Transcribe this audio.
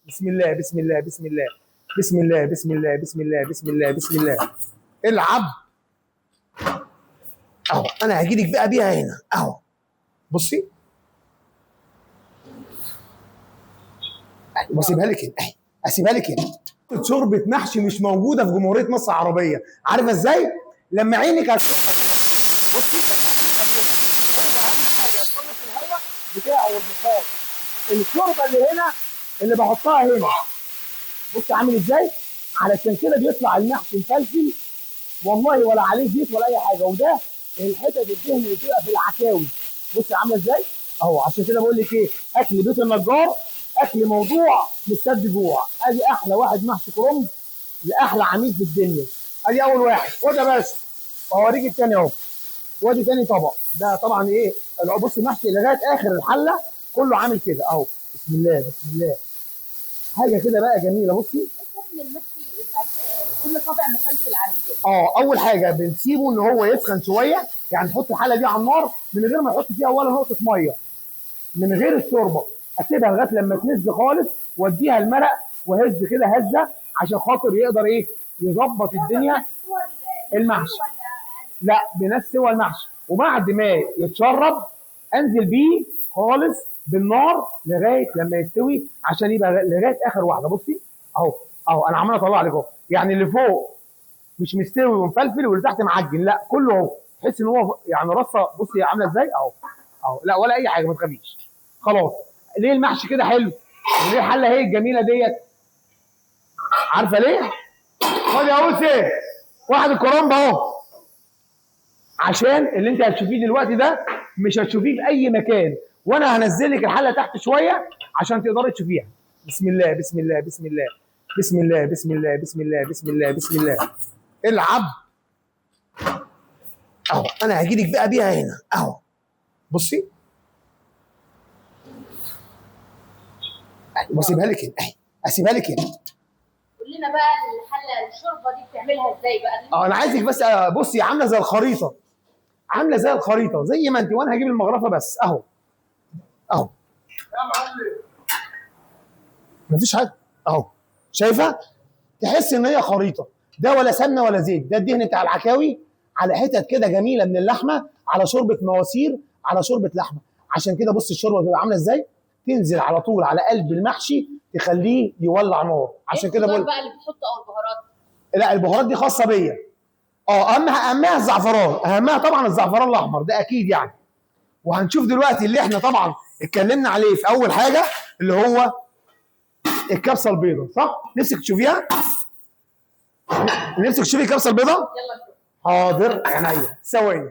بسم الله بسم الله بسم الله بسم الله بسم الله بسم الله بسم الله بسم الله. العب اهو. انا هجيلك بقى بيها هنا اهو. بصي واسيبها لك هنا اهي. اسيبها لك هنا. شوربه محشي مش موجوده في جمهوريه مصر العربيه. عارفه ازاي؟ لما عينك بصي اهم حاجه تخلص الهواء بتاعه والبخار. الشوربه اللي هنا اللي بحطها هنا بص عامل ازاي؟ علشان كده بيطلع المحشي مفلفل والله، ولا عليه زيت ولا اي حاجه. وده الحتت الدهن اللي بتبقى في العكاوي بص عامله ازاي؟ اهو. عشان كده بقول لك ايه، اكل بيت النجار اكل موضوع مستد جوع. ادي احلى واحد محشي كرنب لاحلى عميل في الدنيا. ادي اول واحد. خد يا باشا واوريك الثاني اهو. وادي ثاني طبق. ده طبعا ايه؟ بص المحشي لغايه اخر الحله كله عامل كده اهو. بسم الله بسم الله. حاجه كده بقى جميله. بصي المحشي يبقى كل طبق مفلفل على كده. اول حاجه بنسيبه ان هو يسخن شويه، يعني نحط الحله دي على النار من غير ما نحط فيها ولا نقطه ميه، من غير الشوربه. اسيبها لغايه لما تنز خالص واديها المرق وهز كده هزه عشان خاطر يقدر ايه يظبط الدنيا. المحشي لا بنفس سوى المحشي، وبعد ما يتشرب انزل بيه خالص بالنار لغايه لما يستوي عشان يبقى لغايه اخر واحده. بصي اهو اهو. انا عمال اطلع لك اهو. يعني اللي فوق مش مستوي ومفلفل واللي تحت معجن، لا كله اهو. تحس ان هو يعني رصه. بصي عامله ازاي اهو اهو. لا ولا اي حاجه ما تخافيش. خلاص. ليه المحشي كده حلو؟ وليه الحله هي الجميله ديت؟ عارفه ليه؟ خد يا اوسي واحد الكرنب اهو. عشان اللي انت هتشوفيه دلوقتي ده مش هتشوفيه في اي مكان، وانا هنزل لك الحله تحت شويه عشان تقدري تشوفيها. بسم الله بسم الله بسم الله بسم الله بسم الله بسم الله بسم الله بسم الله. العب اهو. انا هجيلك بقى بيها هنا اهو. بصي واسيبها لك هنا اهي. اسيبها لك هنا. قول لنا بقى الحله الشوربه دي بتعملها ازاي بقى؟ انا عايزك بس بصي عامله زي الخريطه. عامله زي الخريطه زي ما انت، وانا هجيب المغرفه بس اهو اهو. يا معلم مفيش حاجه اهو. شايفه؟ تحس ان هي خريطه. ده ولا سمنه ولا زيت، ده الدهن بتاع العكاوي على حتت كده جميله من اللحمه، على شوربه مواسير، على شوربه لحمه. عشان كده بص الشوربه بتبقى عامله ازاي؟ تنزل على طول على قلب المحشي تخليه يولع نار. عشان كده بقول بقى اللي بتحطه او البهارات. لا البهارات دي خاصه بيا. اهمها الزعفران. اهمها طبعا الزعفران الاحمر ده اكيد يعني. وهنشوف دلوقتي اللي احنا طبعا اتكلمنا عليه في اول حاجه اللي هو الكبسه البيضاء. صح؟ نفسك تشوفيها؟ نفسك تشوفي الكبسه البيضاء؟ يلا نشوف. حاضر عينيا ثواني.